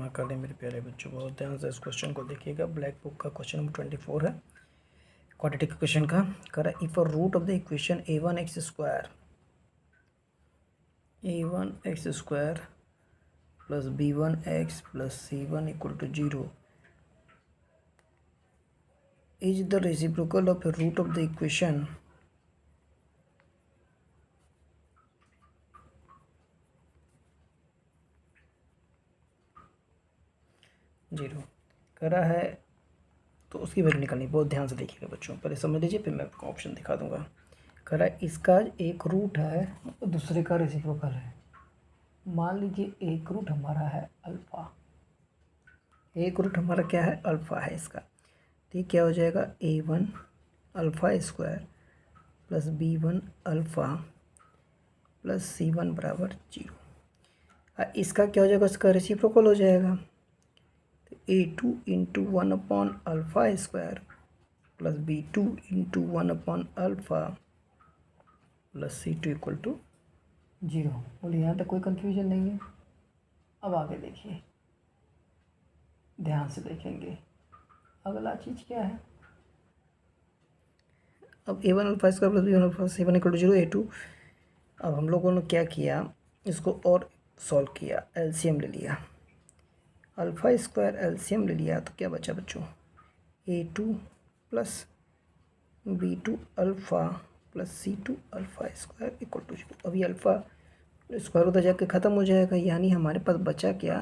क्षमा कर दें मेरे प्यारे बच्चों, बहुत ध्यान से इस क्वेश्चन को देखिएगा। ब्लैक बुक का क्वेश्चन नंबर 24 है, क्वाड्रेटिक क्वेश्चन का। कर if root of the equation a1x square plus b1x plus c1 equal to 0 is the reciprocal of root of the equation zero करा है, तो उसकी वैल्यू निकालनी। बहुत ध्यान से देखिएगा बच्चों, पहले समझ लीजिए फिर मैं आपको ऑप्शन दिखा दूंगा। करा इसका एक रूट है और दूसरे का रेसिप्रोकल है। मान लीजिए एक रूट हमारा है अल्फ़ा, एक रूट हमारा क्या है, अल्फ़ा है इसका। ठीक, क्या हो जाएगा, a1 alpha square plus b1 alpha plus c1 बराबर 0। इसका क्या हो जाएगा, इसका रेसिप्रोकल हो जाएगा। तो a2 into 1 alpha square plus b2 into 1 alpha plus c2 equal to 0। बोलिए यहाँ तक कोई कन्फ्यूजन नहीं है। अब आगे देखिए, ध्यान से देखेंगे अगला चीज़ क्या है। अब a1 alpha square plus b1 alpha c1 equal to 0 a2। अब हम लोगों ने क्या किया, इसको और सॉल्व किया, एलसीएम ले लिया। अल्फ़ा स्क्वायर एलसीएम ले लिया तो क्या बचा बच्चों, a2 plus b2 alpha plus c2 alpha square equal to 0। अभी अल्फ़ा स्क्वायर उधर जाके ख़त्म हो जाएगा, यानी हमारे पास बचा क्या,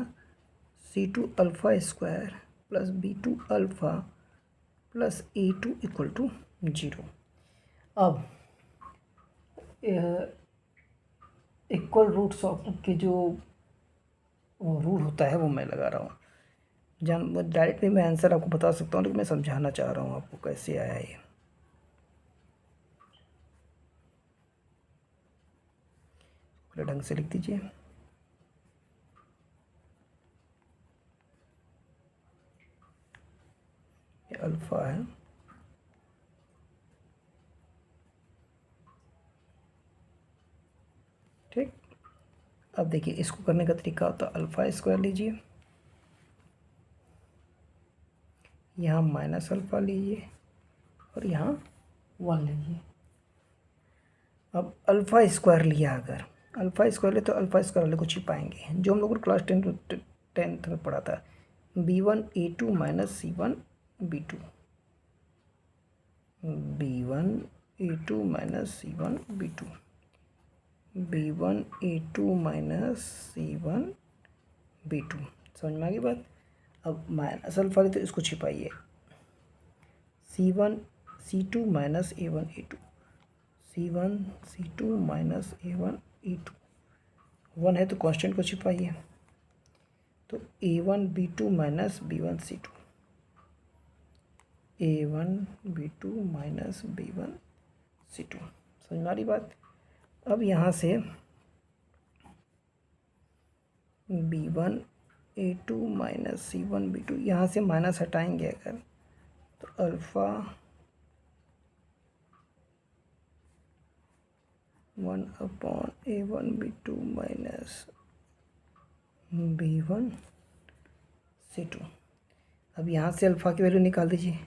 c2 alpha square plus b2 alpha plus a2 equal to 0। अब इक्वल रूट्स ऑफ के जो रूल होता है वो मैं लगा रहा हूँ। डायरेक्टली मैं आंसर आपको बता सकता हूँ, लेकिन मैं समझाना चाह रहा हूँ आपको कैसे आया ये। पूरे ढंग से लिख दीजिए। ये अल्फ़ा है, ठीक। अब देखिए इसको करने का तरीका होता है, अल्फ़ा स्क्वायर लीजिए, यहाँ माइनस अल्फ़ा लीजिए और यहाँ 1 लीजिए। अब अल्फ़ा स्क्वायर लिया, अगर अल्फ़ा स्क्वायर ले तो अल्फ़ा स्क्वायर वाले को छिपाएंगे, जो हम लोग क्लास टेंथ में पढ़ा था, b1 a2 minus c1 b2, b1 a2 minus c1 b2, b1 a2 minus c1 b2। समझ में आ गई बात। अब माइनस अल्फ़ा तो इसको छिपाइए, c1 c2 minus a1 a2, c1 c2 minus a1 a2, 1 है तो कांस्टेंट को छिपाइए, तो a1 b2 minus b1 c2, a1 b2 minus b1 c2। समझ में आ रही बात। अब यहाँ से b1 a2 minus c1 b2, यहाँ से माइनस हटाएंगे अगर, तो alpha 1/a1 b2 minus b1 c2। अब यहाँ से अल्फ़ा की वैल्यू निकाल दीजिए,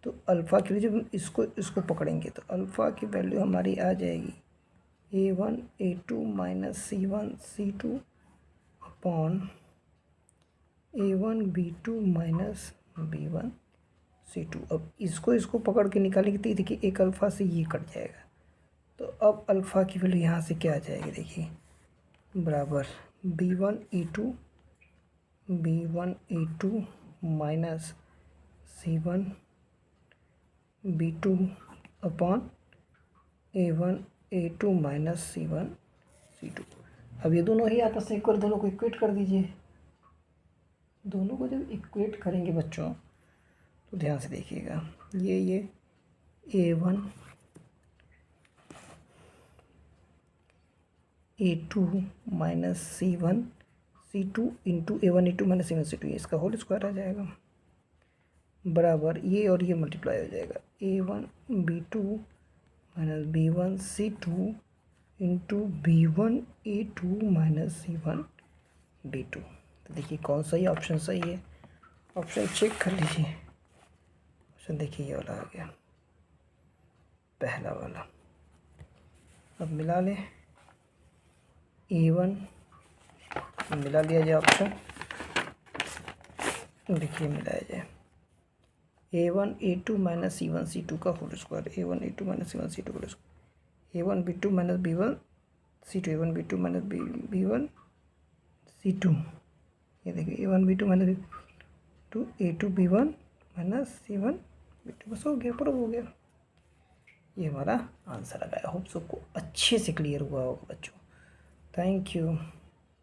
तो अल्फ़ा के लिए जब इसको पकड़ेंगे तो अल्फ़ा की वैल्यू हमारी आ जाएगी a1 a2 minus c1 c2 upon a1 b2 minus b1 c2। अब इसको पकड़ के निकालेंगे तो देखिए एक अल्फ़ा से ये कट जाएगा, तो अब अल्फ़ा की वैल्यू यहाँ से क्या आ जाएगी, देखिए बराबर b1 a2 minus c1 b2 upon a1 a2 minus c1 c2। अब ये दोनों ही आपस में एक बार दोनों को इक्वेट कर दीजिए। दोनों को जब इक्वेट करेंगे बच्चों तो ध्यान से देखिएगा, ये a1 a2 minus c1 c2 into a1 a2 minus c1 c2, इसका होल स्क्वायर आ जाएगा, बराबर ये और ये मल्टीप्लाई हो जाएगा, a1 b2 minus b1 c2 into b1 a2 minus c1 b2। तो देखिए कौन सही ऑप्शन सही है, ऑप्शन चेक कर लीजिए। ऑप्शन देखिए ये वाला आ गया, पहला वाला। अब मिला लें A1, मिला लिया जाए ऑप्शन, देखिए मिलाया जाए A1 A2 minus C1 C2 का whole square, A1 A2 minus C1 C2 का whole square, A1 B2 minus B1 C2, A1 B2 minus B1 C2, ये देखिए A1 B2 minus B2 A2 B1 minus C1 B2, बस हो गया, prove हो गया। ये हमारा आंसर आ गया। होप सबको अच्छे से क्लियर हुआ होगा बच्चों। Thank you.